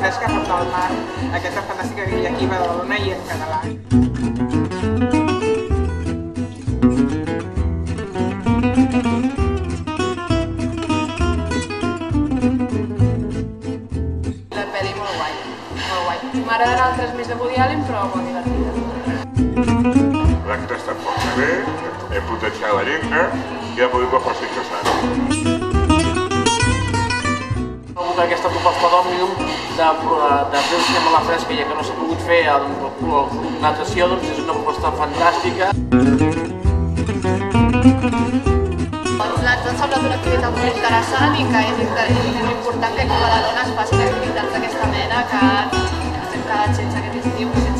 fresca prop del mar, aquesta fantàstica villa aquí a Badalona i en català. La pel·li molt guai, molt guai. M'agrada anar al 3 més de Woody Allen, però molt divertida. L'acte està força bé, hem potenciat la llengua i la pel·lícula força interessant. Aquesta proposta d'Òmnium de fer el cinema a la fresca, ja que no s'ha pogut fer el club natació, doncs és una proposta fantàstica. Ens ha semblat una activitat molt interessant i que és important que aquí a Badalona es facin activitats d'aquesta mena que ens hem quedat sense aquest estiu.